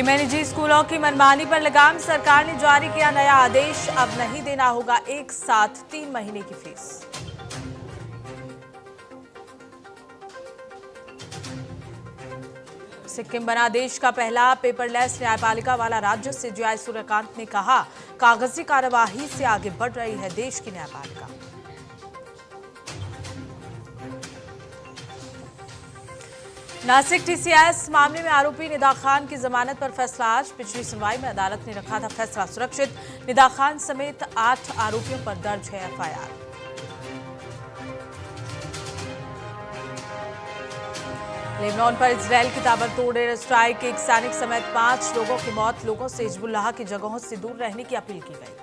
में निजी स्कूलों की मनमानी पर लगाम। सरकार ने जारी किया नया आदेश। अब नहीं देना होगा एक साथ 3 महीने की फीस। सिक्किम बना देश का पहला पेपरलेस न्यायपालिका वाला राज्य। सीजेआई सूर्यकांत ने कहा, कागजी कार्यवाही से आगे बढ़ रही है देश की न्यायपालिका। नासिक टीसीएस मामले में आरोपी निदा खान की जमानत पर फैसला आज। पिछली सुनवाई में अदालत ने रखा था फैसला सुरक्षित। निदा खान समेत 8 आरोपियों पर दर्ज है एफआईआर। लेबनान पर इजरायल की ताबड़तोड़ एयर स्ट्राइक। एक सैनिक समेत 5 लोगों की मौत। लोगों से हिजबुल्लाह की जगहों से दूर रहने की अपील की गई।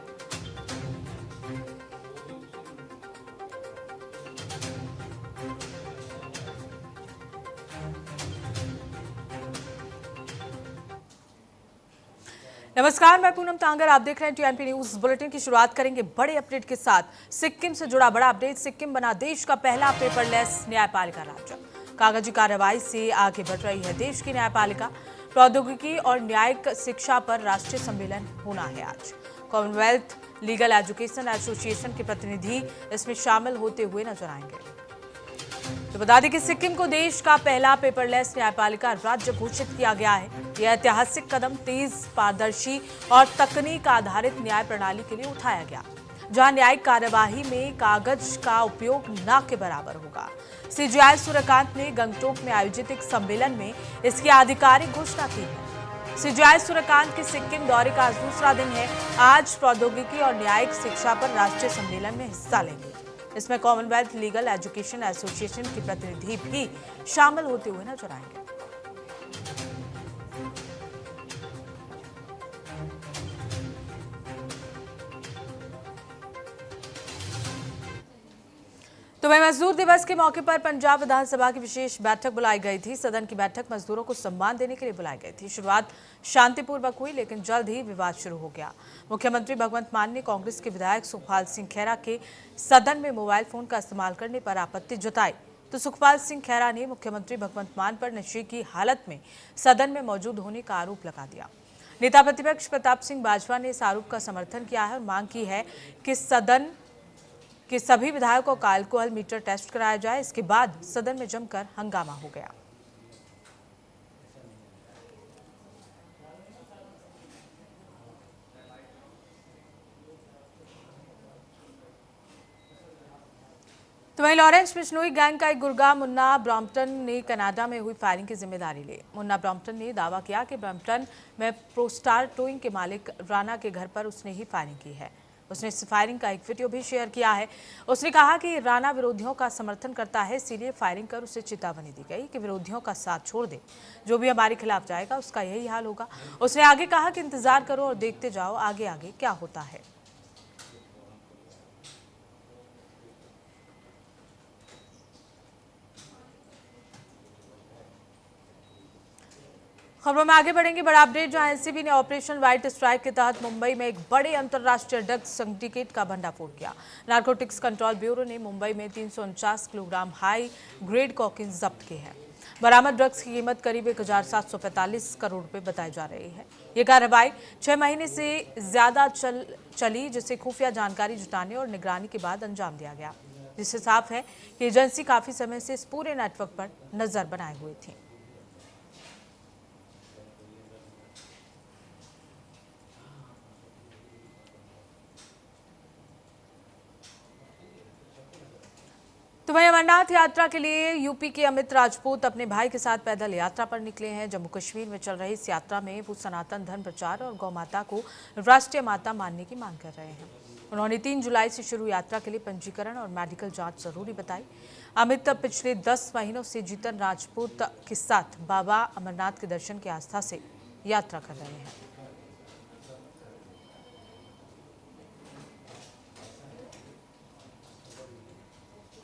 नमस्कार, मैं पूनम तांगर। आप देख रहे हैं टीएनपी न्यूज बुलेटिन की शुरुआत करेंगे बड़े अपडेट के साथ। सिक्किम से जुड़ा बड़ा अपडेट। सिक्किम बना देश का पहला पेपरलेस न्यायपालिका राज्य। कागजी कार्रवाई से आगे बढ़ रही है देश की न्यायपालिका। प्रौद्योगिकी और न्यायिक शिक्षा पर राष्ट्रीय सम्मेलन होना है आज। कॉमनवेल्थ लीगल एजुकेशन एसोसिएशन के प्रतिनिधि इसमें शामिल होते हुए नजर आएंगे। तो बता दें कि सिक्किम को देश का पहला पेपरलेस न्यायपालिका राज्य घोषित किया गया है। यह ऐतिहासिक कदम तेज, पारदर्शी और तकनीक आधारित न्याय प्रणाली के लिए उठाया गया, जहां न्यायिक कार्यवाही में कागज का उपयोग न के बराबर होगा। सीजेआई सूर्यकांत ने गंगटोक में आयोजित एक सम्मेलन में इसकी आधिकारिक घोषणा की है। सीजेआई सूर्यकांत के सिक्किम दौरे का आज दूसरा दिन है। आज प्रौद्योगिकी और न्यायिक शिक्षा पर राष्ट्रीय सम्मेलन में हिस्सा लेंगे। इसमें कॉमनवेल्थ लीगल एजुकेशन एसोसिएशन के प्रतिनिधि भी शामिल होते हुए नजर आएंगे। तो वहीं मजदूर दिवस के मौके पर पंजाब विधानसभा की विशेष बैठक बुलाई गई थी। सदन की बैठक मजदूरों को सम्मान देने के लिए बुलाई गई थी। शुरुआत शांतिपूर्वक हुई, लेकिन जल्द ही विवाद शुरू हो गया। मुख्यमंत्री भगवंत मान ने कांग्रेस के विधायक सुखपाल सिंह खैरा के सदन में मोबाइल फोन का इस्तेमाल करने पर आपत्ति जताई, तो सुखपाल सिंह खैरा ने मुख्यमंत्री भगवंत मान पर नशे की हालत में सदन में मौजूद होने का आरोप लगा दिया। नेता प्रतिपक्ष प्रताप सिंह बाजवा ने इस आरोप का समर्थन किया है और मांग की है कि सदन कि सभी विधायकों का अल्कोहल मीटर टेस्ट कराया जाए। इसके बाद सदन में जमकर हंगामा हो गया। तो वहीं लॉरेंस बिश्नोई गैंग का एक गुर्गा मुन्ना ब्रॉम्पटन ने कनाडा में हुई फायरिंग की जिम्मेदारी ली। मुन्ना ब्रॉम्पटन ने दावा किया कि ब्रॉम्पटन में प्रोस्टार टोइंग के मालिक राणा के घर पर उसने ही फायरिंग की है। उसने इस फायरिंग का एक वीडियो भी शेयर किया है। उसने कहा कि राणा विरोधियों का समर्थन करता है, इसीलिए फायरिंग कर उसे चेतावनी दी गई कि विरोधियों का साथ छोड़ दे। जो भी हमारे खिलाफ जाएगा उसका यही हाल होगा। उसने आगे कहा कि इंतजार करो और देखते जाओ आगे आगे क्या होता है। खबरों में आगे बढ़ेंगे। बड़ा अपडेट, जहां एनसीबी ने ऑपरेशन व्हाइट स्ट्राइक के तहत मुंबई में एक बड़े अंतर्राष्ट्रीय ड्रग्स सिंडिकेट का भंडाफोड़ किया। नारकोटिक्स कंट्रोल ब्यूरो ने मुंबई में 349 किलोग्राम हाई ग्रेड कोकीन जब्त की है। बरामद ड्रग्स की कीमत करीब 1745 करोड़ रुपए बताई जा रही है। ये कार्रवाई 6 महीने से ज्यादा चली, जिसे खुफिया जानकारी जुटाने और निगरानी के बाद अंजाम दिया गया, जिससे साफ है कि एजेंसी काफी समय से इस पूरे नेटवर्क पर नजर बनाए हुए थी। तो वहीं अमरनाथ यात्रा के लिए यूपी के अमित राजपूत अपने भाई के साथ पैदल यात्रा पर निकले हैं। जम्मू कश्मीर में चल रही इस यात्रा में वो सनातन धर्म प्रचार और गौ माता को राष्ट्रीय माता मानने की मांग कर रहे हैं। उन्होंने 3 जुलाई से शुरू यात्रा के लिए पंजीकरण और मेडिकल जांच जरूरी बताई। अमित पिछले 10 महीनों से जीतन राजपूत के साथ बाबा अमरनाथ के दर्शन की आस्था से यात्रा कर रहे हैं।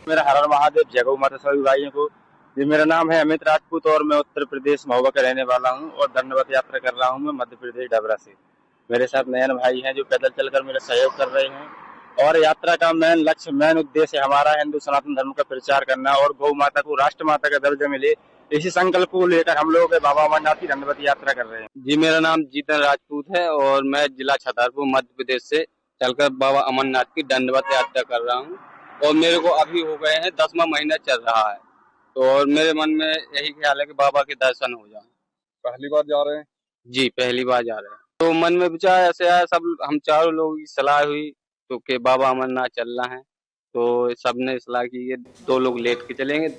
मेरा हर हर महादेव, जय गौ माता सभी भाइयों को। जी, मेरा नाम है अमित राजपूत और मैं उत्तर प्रदेश महोबा का रहने वाला हूं और दंडवत यात्रा कर रहा हूं मैं मध्य प्रदेश डबरा से। मेरे साथ नयन भाई हैं जो पैदल चलकर मेरा सहयोग कर रहे हैं और यात्रा का मेन उद्देश्य हमारा हिंदू सनातन धर्म का प्रचार करना और गौ माता को राष्ट्र माता का दर्जा मिले इसी संकल्प को लेकर हम लोग बाबा अमरनाथ की दंडवत यात्रा कर रहे हैं। जी, मेरा नाम जीतन राजपूत है और मैं जिला छतरपुर मध्य प्रदेश से चलकर बाबा अमरनाथ की दंडवत यात्रा कर रहा हूँ और मेरे को अभी हो गए हैं 10वां महीना चल रहा है। तो और मेरे मन में यही ख्याल है कि बाबा के दर्शन हो जाए। पहली बार जा रहे हैं? जी, पहली बार जा रहे हैं। तो मन में विचार ऐसे आया, सब हम चारों लोगों की सलाह हुई तो कि बाबा अमरनाथ चलना है, तो सबने सलाह की कि 2 लोग लेट के चलेंगे।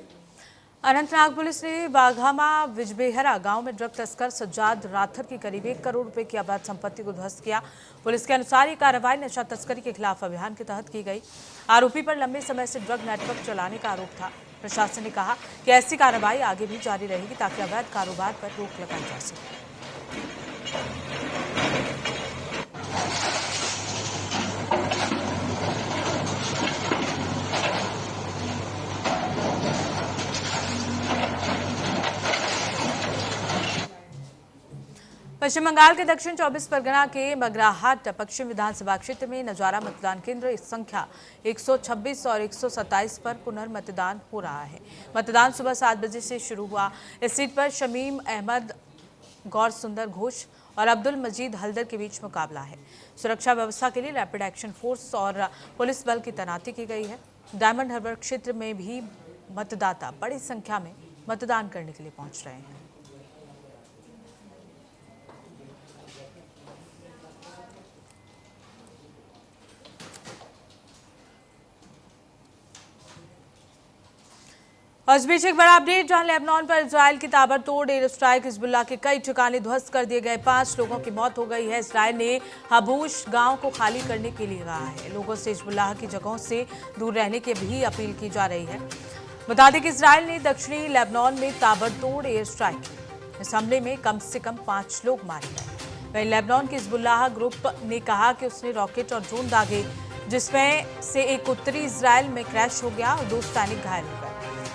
अनंतनाग पुलिस ने बाघामा विजबेहरा गांव में ड्रग तस्कर सज्जाद राथर की करीब 1 करोड़ रुपए की अवैध संपत्ति को ध्वस्त किया। पुलिस के अनुसार ये कार्रवाई नशा तस्करी के खिलाफ अभियान के तहत की गई। आरोपी पर लंबे समय से ड्रग नेटवर्क चलाने का आरोप था। प्रशासन ने कहा कि ऐसी कार्रवाई आगे भी जारी रहेगी ताकि अवैध कारोबार पर रोक लगाई जा सके। पश्चिम बंगाल के दक्षिण 24 परगना के मगराहाट पश्चिम विधानसभा क्षेत्र में नजारा मतदान केंद्र संख्या 126 और 127 पर पुनर्मतदान हो रहा है। मतदान सुबह 7 बजे से शुरू हुआ। इस सीट पर शमीम अहमद, गौर सुंदर घोष और अब्दुल मजीद हल्दर के बीच मुकाबला है। सुरक्षा व्यवस्था के लिए रैपिड एक्शन फोर्स और पुलिस बल की तैनाती की गई है। डायमंड हार्बर क्षेत्र में भी मतदाता बड़ी संख्या में मतदान करने के लिए पहुंच रहे हैं। और इस बीच एक बड़ा अपडेट, जहां लेबनान पर इजराइल की ताबड़तोड़ एयर स्ट्राइक, हिजबुल्लाह के कई ठिकाने ध्वस्त कर दिए गए। 5 लोगों की मौत हो गई है। इजराइल ने हबूश गांव को खाली करने के लिए कहा है। लोगों से हिजबुल्लाह की जगहों से दूर रहने की भी अपील की जा रही है। बता दें कि इजराइल ने दक्षिणी लेबनान में ताबड़तोड़ एयर स्ट्राइक की। इस हमले में कम से कम 5 लोग मारे गए। वहीं लेबनान के हिजबुल्लाह ग्रुप ने कहा कि उसने रॉकेट और ड्रोन दागे, जिसमें से एक उत्तरी इजराइल में क्रैश हो गया और 2 सैनिक घायल हो गए।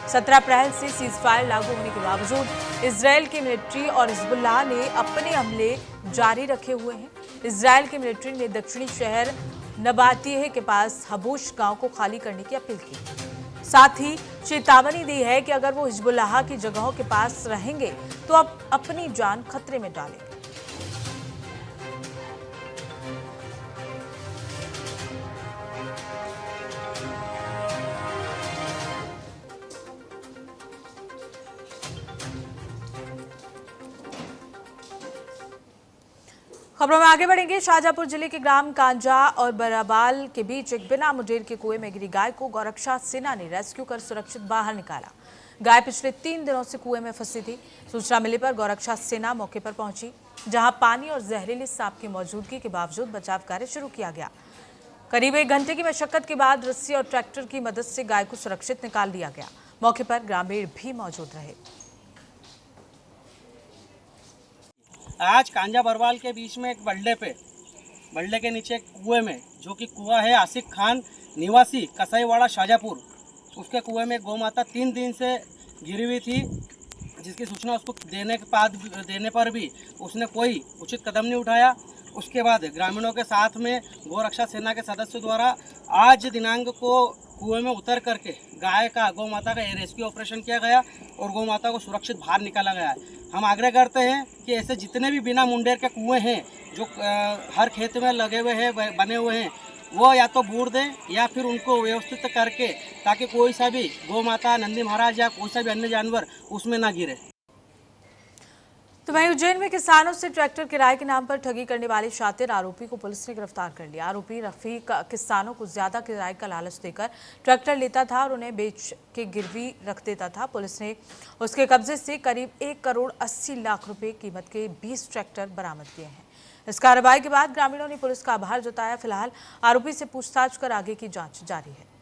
17 अप्रैल से सीजफायर लागू होने के बावजूद इजराइल की मिलिट्री और हिजबुल्लाह ने अपने हमले जारी रखे हुए हैं। इजराइल की मिलिट्री ने दक्षिणी शहर नबातिह के पास हबूश गांव को खाली करने की अपील की। साथ ही चेतावनी दी है कि अगर वो हिजबुल्लाह की जगहों के पास रहेंगे तो अब अपनी जान खतरे में डालेंगे। खबरों में आगे बढ़ेंगे। शाहजहांपुर जिले के ग्राम कांजा और बराबाल के बीच एक बिना मुडेर के कुएं में गिरी गाय को गौरक्षा सेना ने रेस्क्यू कर सुरक्षित बाहर निकाला। गाय पिछले 3 दिनों से कुएं में फंसी थी। सूचना मिलने पर गौरक्षा सेना मौके पर पहुंची, जहां पानी और जहरीले सांप की मौजूदगी के बावजूद बचाव कार्य शुरू किया गया। करीब 1 घंटे की मशक्कत के बाद रस्सी और ट्रैक्टर की मदद से गाय को सुरक्षित निकाल लिया गया। मौके पर ग्रामीण भी मौजूद रहे। आज कांजा बरवाल के बीच में एक बल्ले के नीचे एक कुएं में, जो कि कुआं है आसिफ खान निवासी कसाईवाड़ा शाहजहांपुर, उसके कुएं में गौ माता 3 दिन से गिरी हुई थी, जिसकी सूचना उसको देने पर भी उसने कोई उचित कदम नहीं उठाया। उसके बाद ग्रामीणों के साथ में गौरक्षा सेना के सदस्यों द्वारा आज दिनांक को कुएं में उतर करके गौ माता का रेस्क्यू ऑपरेशन किया गया और गौ माता को सुरक्षित बाहर निकाला गया है। हम आग्रह करते हैं कि ऐसे जितने भी बिना मुंडेर के कुएं हैं जो हर खेत में लगे हुए हैं, बने हुए हैं, वो या तो बूढ़ दें या फिर उनको व्यवस्थित करके, ताकि कोई सा भी गौ माता, नंदी महाराज या कोई सा भी अन्य जानवर उसमें ना गिरे। तो वहीं उज्जैन में किसानों से ट्रैक्टर किराए के नाम पर ठगी करने वाले शातिर आरोपी को पुलिस ने गिरफ्तार कर लिया। आरोपी रफीक किसानों को ज्यादा किराए का लालच देकर ट्रैक्टर लेता था और उन्हें बेच के गिरवी रख देता था। पुलिस ने उसके कब्जे से करीब 1 करोड़ 80 लाख रुपए कीमत के 20 ट्रैक्टर बरामद किए हैं। इस कार्रवाई के बाद ग्रामीणों ने पुलिस का आभार जताया। फिलहाल आरोपी से पूछताछ कर आगे की जाँच जारी है।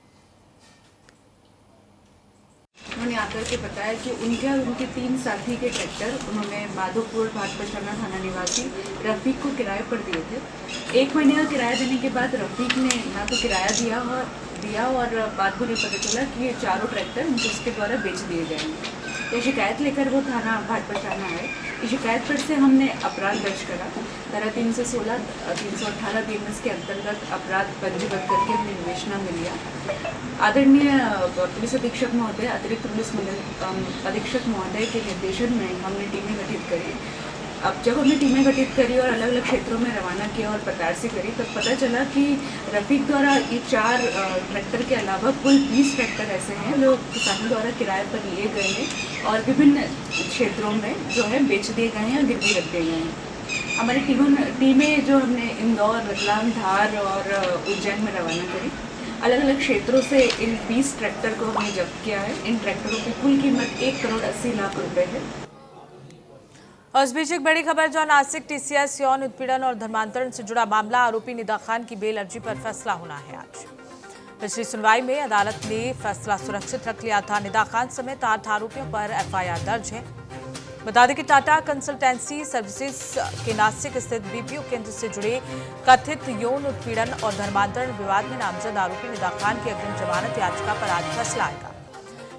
उन्होंने आकर के बताया कि उनके और उनके 3 साथी के ट्रैक्टर उन्होंने माधोपुर भाटपछाना थाना निवासी रफ़ीक को किराए पर दिए थे। 1 महीने का किराया देने के बाद रफ़ीक ने ना तो किराया दिया और बाद में पता चला कि ये 4 ट्रैक्टर उनको उसके द्वारा बेच दिए जाएंगे। ये शिकायत लेकर वो थाना भाटपछाना आए। इस शिकायत पर से हमने अपराध दर्ज करा धारा 3 से 16 318 3 के अंतर्गत अपराध पंजीबद्ध करके अपनी विवेचना में लिया। आदरणीय पुलिस अधीक्षक महोदय, अतिरिक्त पुलिस अधीक्षक महोदय के निर्देशन में हमने टीमें गठित करी। अब जब हमने टीमें गठित करी और अलग अलग क्षेत्रों में रवाना किया और पतारसी करी, तब पता चला कि रफीक द्वारा ये 4 ट्रैक्टर के अलावा कुल 20 ट्रैक्टर ऐसे हैं जो किसानों द्वारा किराए पर लिए गए हैं और विभिन्न क्षेत्रों में जो है बेच दिए गए हैं और गिरवी रख दिए गए हैं। हमारी टीमें जो हमने इंदौर, रतलाम, धार और उज्जैन में रवाना करी। अलग अलग क्षेत्रों से इन 20 ट्रैक्टर को हमने जब्त किया है। इन ट्रैक्टरों की कुल कीमत 1,80,00,000 रुपये है। और इस बीच एक बड़ी खबर, जो नासिक टीसीएस यौन उत्पीड़न और धर्मांतरण से जुड़ा मामला, आरोपी निदा खान की बेल अर्जी पर फैसला होना है आज। पिछली सुनवाई में अदालत ने फैसला सुरक्षित रख लिया था। निदा खान समेत 8 आरोपियों पर एफआईआर दर्ज है। बता दें कि टाटा कंसल्टेंसी सर्विसेज के नासिक स्थित बीपीओ केंद्र से जुड़े कथित यौन उत्पीड़न और धर्मांतरण विवाद में नामजद आरोपी निदा खान की अग्रिम जमानत याचिका पर आज फैसला आएगा।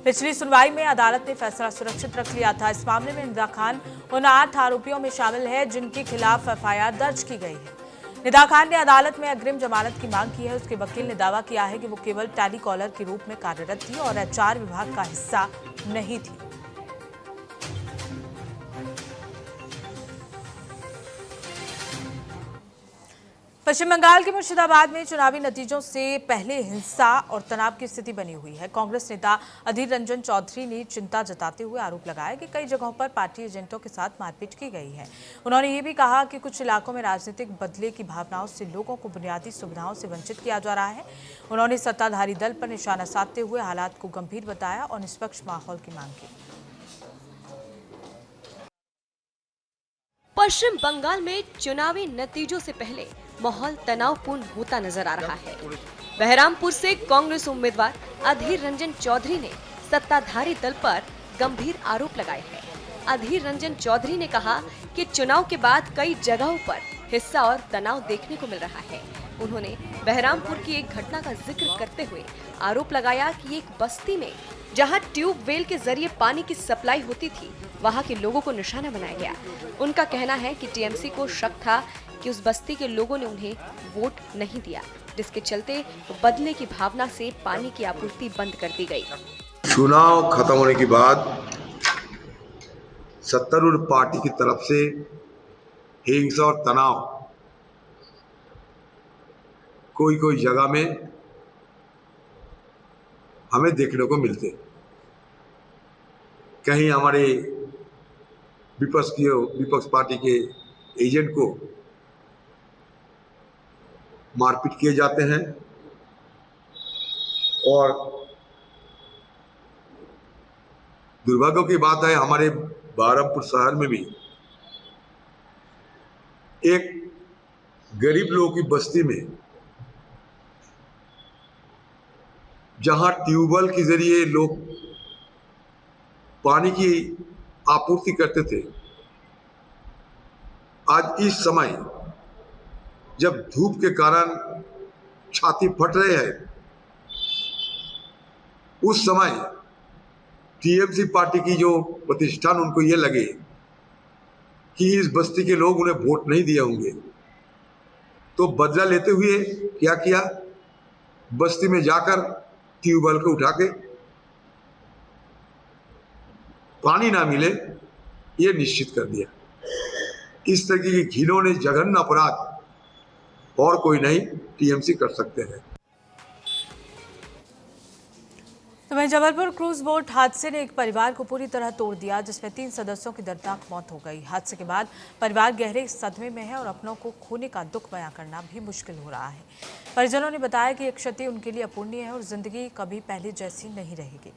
पिछली सुनवाई में अदालत ने फैसला सुरक्षित रख लिया था। इस मामले में निदा खान उन 8 आरोपियों में शामिल है जिनके खिलाफ एफआईआर दर्ज की गई है। निदा खान ने अदालत में अग्रिम जमानत की मांग की है। उसके वकील ने दावा किया है कि वो केवल टेलीकॉलर के रूप में कार्यरत थी और एचआर विभाग का हिस्सा नहीं थी। पश्चिम बंगाल के मुर्शिदाबाद में चुनावी नतीजों से पहले हिंसा और तनाव की स्थिति बनी हुई है। कांग्रेस नेता अधीर रंजन चौधरी ने चिंता जताते हुए आरोप लगाया कि कई जगहों पर पार्टी एजेंटों के साथ मारपीट की गई है। उन्होंने ये भी कहा कि कुछ इलाकों में राजनीतिक बदले की भावनाओं से लोगों को बुनियादी सुविधाओं से वंचित किया जा रहा है। उन्होंने सत्ताधारी दल पर निशाना साधते हुए हालात को गंभीर बताया और निष्पक्ष माहौल की मांग की। पश्चिम बंगाल में चुनावी नतीजों से पहले माहौल तनावपूर्ण होता नजर आ रहा है। बहरामपुर से कांग्रेस उम्मीदवार अधीर रंजन चौधरी ने सत्ताधारी दल पर गंभीर आरोप लगाए हैं। अधीर रंजन चौधरी ने कहा कि चुनाव के बाद कई जगहों पर हिंसा और तनाव देखने को मिल रहा है। उन्होंने बहरामपुर की एक घटना का जिक्र करते हुए आरोप लगाया कि एक बस्ती में जहां ट्यूबवेल के जरिए पानी की सप्लाई होती थी, वहां के लोगों को निशाना बनाया गया। उनका कहना है कि टीएमसी को शक था कि उस बस्ती के लोगों ने उन्हें वोट नहीं दिया, जिसके चलते बदले की भावना से पानी की आपूर्ति बंद कर दी गई। चुनाव खत्म होने के बाद सत्तारूढ़ पार्टी की तरफ से हिंसा और तनाव कोई जगह में हमें देखने को मिलते। कहीं हमारे विपक्ष पार्टी के एजेंट को मारपीट किए जाते हैं और दुर्भाग्य की बात है, हमारे बहरामपुर शहर में भी एक गरीब लोगों की बस्ती में जहां ट्यूबवेल के जरिए लोग पानी की आपूर्ति करते थे, आज इस समय जब धूप के कारण छाती फट रहे हैं, उस समय टीएमसी पार्टी की जो प्रतिष्ठान उनको ये लगे कि इस बस्ती के लोग उन्हें वोट नहीं दिए होंगे, तो बदला लेते हुए क्या किया, बस्ती में जाकर ट्यूबवेल को उठा के पानी ना मिले ये निश्चित कर दिया। इस तरह की घिनौने जघन्य अपराध और कोई नहीं टीएमसी कर सकते हैं। तो वहीं जबलपुर क्रूज बोट हादसे ने एक परिवार को पूरी तरह तोड़ दिया, जिसमें 3 सदस्यों की दर्दनाक मौत हो गई। हादसे के बाद परिवार गहरे सदमे में है और अपनों को खोने का दुख बयां करना भी मुश्किल हो रहा है। परिजनों ने बताया कि ये क्षति उनके लिए अपूर्णीय है और जिंदगी कभी पहले जैसी नहीं रहेगी।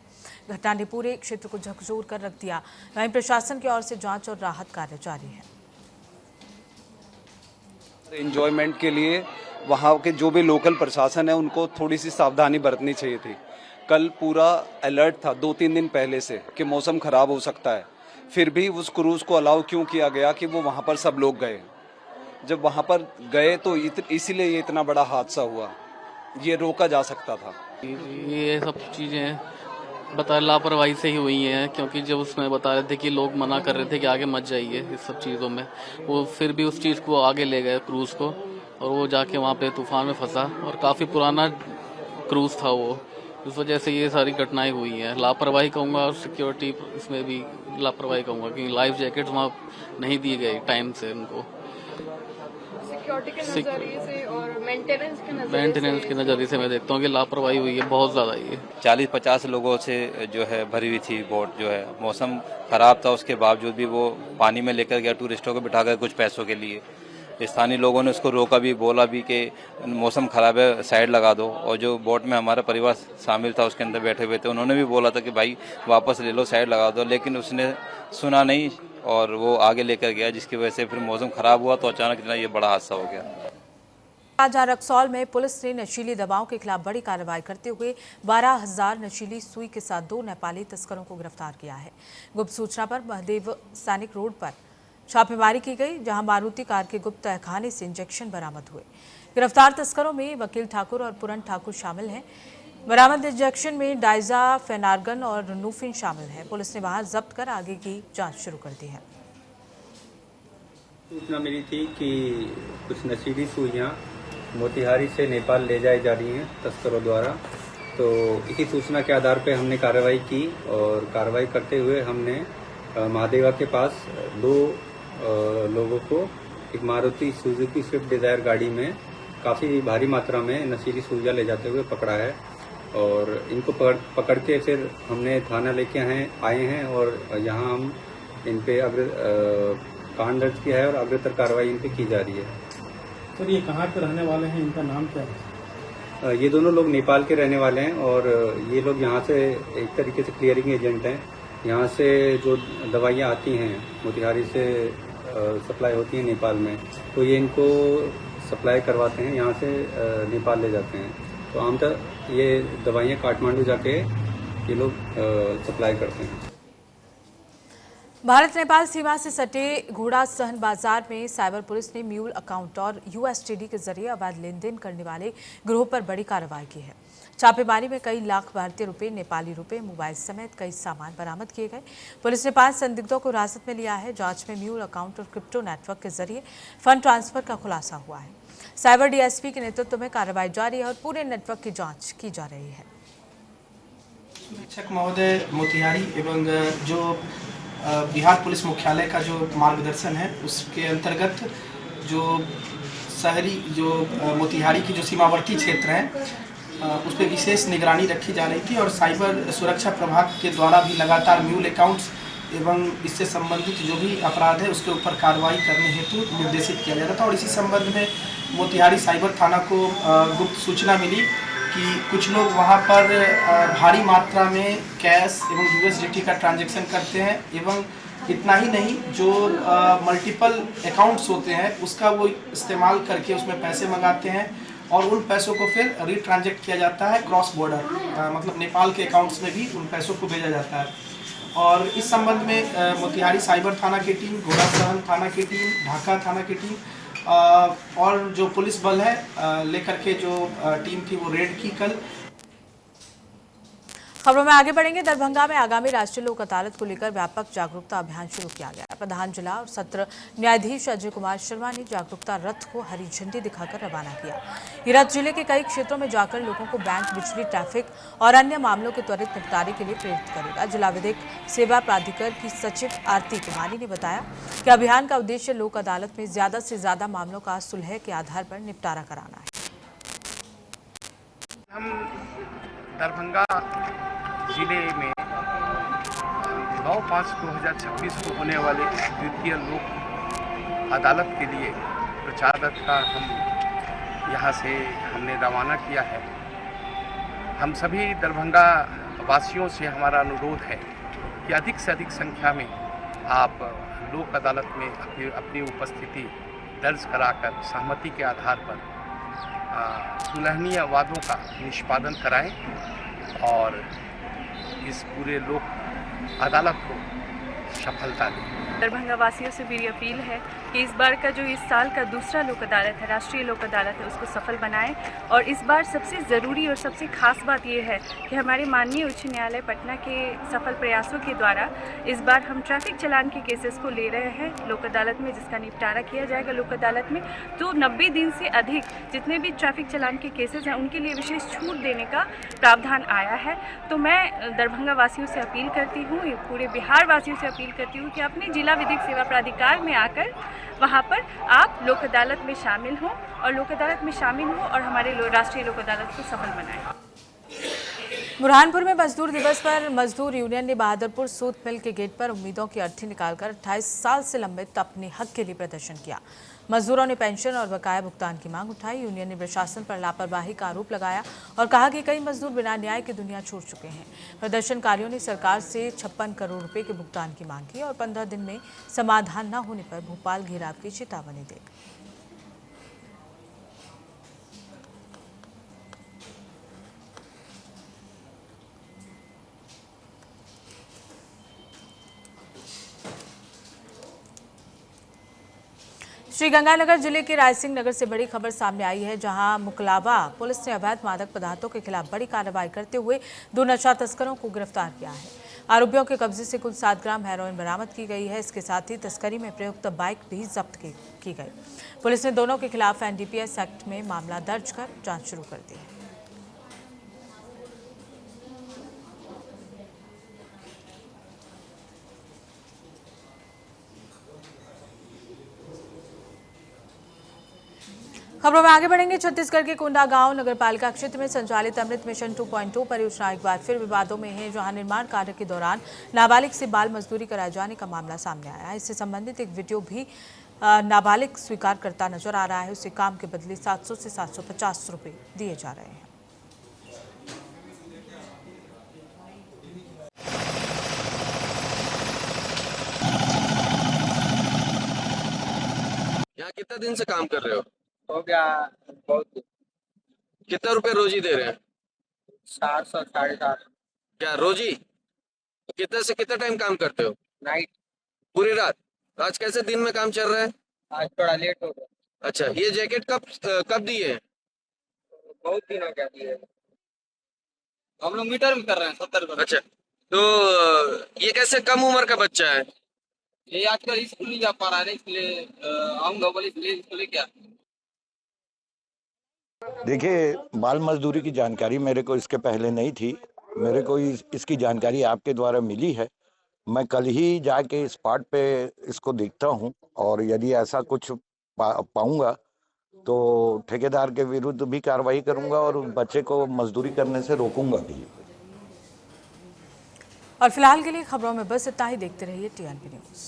घटना ने पूरे क्षेत्र को झकझोर कर रख दिया। वहीं प्रशासन की ओर से जांच और राहत कार्य जारी है। एंजॉयमेंट के लिए वहाँ के जो भी लोकल प्रशासन है उनको थोड़ी सी सावधानी बरतनी चाहिए थी। कल पूरा अलर्ट था 2-3 दिन पहले से कि मौसम खराब हो सकता है, फिर भी उस क्रूज को अलाउ क्यों किया गया कि वो वहाँ पर सब लोग गए। जब वहाँ पर गए तो इसीलिए ये इतना बड़ा हादसा हुआ, ये रोका जा सकता था। ये सब चीज़ें बता लापरवाही से ही हुई हैं, क्योंकि जब उसमें बता रहे थे कि लोग मना कर रहे थे कि आगे मत जाइए इस सब चीज़ों में, वो फिर भी उस चीज़ को आगे ले गए क्रूज़ को, और वो जाके वहाँ पे तूफान में फंसा, और काफ़ी पुराना क्रूज़ था वो, इस वजह से ये सारी घटनाएं हुई हैं। लापरवाही कहूँगा, और सिक्योरिटी इसमें भी लापरवाही कहूँगा, क्योंकि लाइफ जैकेट वहाँ नहीं दी गई टाइम से उनको। सिक्योरिटी के नजरिए से और मेंटेनेंस के नज़रिए से मैं देखता हूँ कि लापरवाही हुई है बहुत ज़्यादा। ये 40-50 लोगों से जो है भरी हुई थी बोट, जो है मौसम खराब था उसके बावजूद भी वो पानी में लेकर गया टूरिस्टों को बिठाकर कुछ पैसों के लिए। स्थानीय लोगों ने उसको रोका भी, बोला भी कि मौसम खराब है, साइड लगा दो। और जो बोट में हमारा परिवार शामिल था उसके अंदर बैठे हुए थे, उन्होंने भी बोला था कि भाई वापस ले लो, साइड लगा दो, लेकिन उसने सुना नहीं और वो आगे लेकर गया, जिसकी वजह से फिर मौसम खराब हुआ तो अचानक इतना ये बड़ा हादसा हो गया। जहां रक्सौल में पुलिस ने नशीली दवाओं के खिलाफ बड़ी कार्रवाई करते हुए 12,000 नशीली सुई के साथ 2 नेपाली तस्करों को गिरफ्तार किया है। गुप्त सूचना पर महादेव सैनिक रोड पर छापेमारी की गई, जहां मारुति कार के गुप्त तहखाने से इंजेक्शन बरामद हुए। गिरफ्तार तस्करों में वकील ठाकुर और पूरन ठाकुर शामिल हैं। बरामद इंजेक्शन में डाइजा, फेनार्गन और नूफिन शामिल है। पुलिस ने वहां जब्त कर आगे की जांच शुरू कर दी है। सूचना मिली थी कि कुछ नशीली सुइयां मोतिहारी से नेपाल ले जाई जा रही हैं तस्करों द्वारा, तो इसी सूचना के आधार पर हमने कार्रवाई की, और कार्रवाई करते हुए हमने महादेवा के पास 2 लोगों को एक मारुति सुजुकी स्विफ्ट डिजायर गाड़ी में काफ़ी भारी मात्रा में नशीली सुइयां ले जाते हुए पकड़ा है, और इनको पकड़ के फिर हमने थाना लेके आए हैं, और यहाँ हम इन पे कांड दर्ज किया है और अग्रतर कार्रवाई इन पे की जा रही है। सर, ये कहाँ पे रहने वाले हैं, इनका नाम क्या है? ये दोनों लोग नेपाल के रहने वाले हैं, और ये लोग यहाँ से एक तरीके से क्लियरिंग एजेंट हैं। यहाँ से जो दवाइयाँ आती हैं मोतिहारी से सप्लाई होती हैं नेपाल में, तो ये इनको सप्लाई करवाते हैं, यहाँ से नेपाल ले जाते हैं। तो आमतौर ये दवाइयाँ काठमांडू जाके ये लोग सप्लाई करते हैं। भारत नेपाल सीमा से सटे घोड़ा सहन बाजार में साइबर पुलिस ने म्यूल अकाउंट और यूएसटीडी के जरिए अवैध लेन देन करने वाले गिरोह पर बड़ी कार्रवाई की है। छापेमारी में कई लाख भारतीय रुपए, नेपाली रुपए, मोबाइल समेत कई सामान बरामद किए गए। पुलिस ने 5 संदिग्धों को हिरासत में लिया है। जांच में म्यूल अकाउंट और क्रिप्टो नेटवर्क के जरिए फंड ट्रांसफर का खुलासा हुआ है। साइबर डीएसपी के नेतृत्व में कार्रवाई जारी है और पूरे नेटवर्क की जांच की जा रही है। सुरक्षक महोदय मोतिहारी एवं जो बिहार पुलिस मुख्यालय का जो मार्गदर्शन है उसके अंतर्गत जो शहरी जो मोतिहारी की जो सीमावर्ती क्षेत्र हैं उस पर विशेष निगरानी रखी जा रही थी, और साइबर सुरक्षा प्रभाग के द्वारा भी लगातार म्यूल अकाउंट्स एवं इससे संबंधित जो भी अपराध है उसके ऊपर कार्रवाई करने हेतु निर्देशित किया जा रहा था। और इसी संबंध में मोतिहारी साइबर थाना को गुप्त सूचना मिली कि कुछ लोग वहां पर भारी मात्रा में कैश एवं यूएसडीटी का ट्रांजैक्शन करते हैं, एवं इतना ही नहीं जो मल्टीपल अकाउंट्स होते हैं उसका वो इस्तेमाल करके उसमें पैसे मंगाते हैं, और उन पैसों को फिर रीट्रांजेक्ट किया जाता है क्रॉस बॉर्डर, मतलब नेपाल के अकाउंट्स में भी उन पैसों को भेजा जाता है। और इस संबंध में मोतिहारी साइबर थाना की टीम, घोड़ासहन थाना की टीम, ढाका थाना की टीम और जो पुलिस बल है लेकर के जो टीम थी वो रेड की कल। खबरों में आगे बढ़ेंगे। दरभंगा में आगामी राष्ट्रीय लोक अदालत को लेकर व्यापक जागरूकता अभियान शुरू किया गया। प्रधान जिला और सत्र न्यायाधीश अजय कुमार शर्मा ने जागरूकता रथ को हरी झंडी दिखाकर रवाना किया। ये रथ जिले के कई क्षेत्रों में जाकर लोगों को बैंक, बिजली, ट्रैफिक और अन्य मामलों के त्वरित निपटारे के लिए प्रेरित करेगा। जिला विधिक सेवा प्राधिकार की सचिव आरती कुमारी ने बताया कि अभियान का उद्देश्य लोक अदालत में ज्यादा से ज्यादा मामलों का सुलह के आधार पर निपटारा कराना है। हम दरभंगा जिले में 9/5/2026 को होने वाले द्वितीय लोक अदालत के लिए प्रचार रथ का हम यहाँ से हमने रवाना किया है। हम सभी दरभंगा वासियों से हमारा अनुरोध है कि अधिक से अधिक संख्या में आप लोक अदालत में अपनी उपस्थिति दर्ज कराकर सहमति के आधार पर सुलहनीय वादों का निष्पादन कराएं और इस पूरे लोक अदालत को सफलता दें। दरभंगा वासियों से मेरी अपील है कि इस बार का जो इस साल का दूसरा लोक अदालत है, राष्ट्रीय लोक अदालत है, उसको सफल बनाएं। और इस बार सबसे ज़रूरी और सबसे खास बात ये है कि हमारे माननीय उच्च न्यायालय पटना के सफल प्रयासों के द्वारा इस बार हम ट्रैफिक चालान के केसेस को ले रहे हैं लोक अदालत में, जिसका निपटारा किया जाएगा लोक अदालत में। तो 90 दिन से अधिक जितने भी ट्रैफिक चालान के केसेस हैं उनके लिए विशेष छूट देने का प्रावधान आया है। तो मैं दरभंगा वासियों से अपील करती हूँ, पूरे बिहार वासियों से अपील करती हूँ कि अपने जिला विधिक सेवा प्राधिकार में आकर वहाँ पर आप लोक अदालत में शामिल हों और लोक अदालत में शामिल हों और हमारे राष्ट्रीय लोक अदालत को सफल बनाएं। बुरहानपुर में मजदूर दिवस पर मजदूर यूनियन ने बहादुरपुर सूत मिल के गेट पर उम्मीदों की अर्थी निकालकर 28 साल से लंबित अपने हक के लिए प्रदर्शन किया। मजदूरों ने पेंशन और बकाया भुगतान की मांग उठाई। यूनियन ने प्रशासन पर लापरवाही का आरोप लगाया और कहा कि कई मजदूर बिना न्याय की दुनिया छोड़ चुके हैं। प्रदर्शनकारियों ने सरकार से 56 करोड़ रुपए के भुगतान की मांग की और 15 दिन में समाधान न होने पर भोपाल घेराव की चेतावनी दी। श्रीगंगानगर जिले के रायसिंह नगर से बड़ी खबर सामने आई है, जहां मुकलावा पुलिस ने अवैध मादक पदार्थों के खिलाफ बड़ी कार्रवाई करते हुए 2 नशा तस्करों को गिरफ्तार किया है। आरोपियों के कब्जे से कुल 7 ग्राम हेरोइन बरामद की गई है। इसके साथ ही तस्करी में प्रयुक्त बाइक भी जब्त की गई। पुलिस ने दोनों के खिलाफ NDPS एक्ट में मामला दर्ज कर जाँच शुरू कर दी है। खबरों में आगे बढ़ेंगे। छत्तीसगढ़ के कोंडागांव नगरपालिका क्षेत्र में संचालित अमृत मिशन 2.2 परियोजना एक बार फिर विवादों में है, जहां निर्माण कार्य के दौरान नाबालिग से बाल मजदूरी कराए जाने का मामला सामने आया है। इससे संबंधित एक वीडियो भी नाबालिग स्वीकार करता नजर आ रहा है। उसे काम के बदले 700 से 750 रुपए दिए जा रहे हैं। यहाँ कितना दिन से काम कर रहे हो? हो गया बहुत। कितना रुपए रोजी दे रहे हैं? 700 750। क्या रोजी? कितना से कितना टाइम काम करते हो? नाइट। पूरी रात? आज कैसे दिन में काम चल रहा है? आज थोड़ा लेट हो गया। अच्छा, ये जैकेट कब दिए हैं? बहुत दिन हो गया दिए। हम लोग मीटर में कर रहे हैं 70 रुपए। अच्छा, तो ये कैसे कम उम्र का बच्चा है? ये आजकल स्कूल नहीं जा पा रहा है, इसलिए आऊंगा बोले इसलिए स्कूल क्या। देखिए, बाल मजदूरी की जानकारी मेरे को इसके पहले नहीं थी। मेरे को इसकी जानकारी आपके द्वारा मिली है। मैं कल ही जाके स्पॉट पे इसको देखता हूं और यदि ऐसा कुछ पाऊंगा तो ठेकेदार के विरुद्ध भी कार्रवाई करूंगा और उस बच्चे को मजदूरी करने से रोकूंगा भी। और फिलहाल के लिए खबरों में बस इतना ही। देखते रहिए TNP न्यूज़।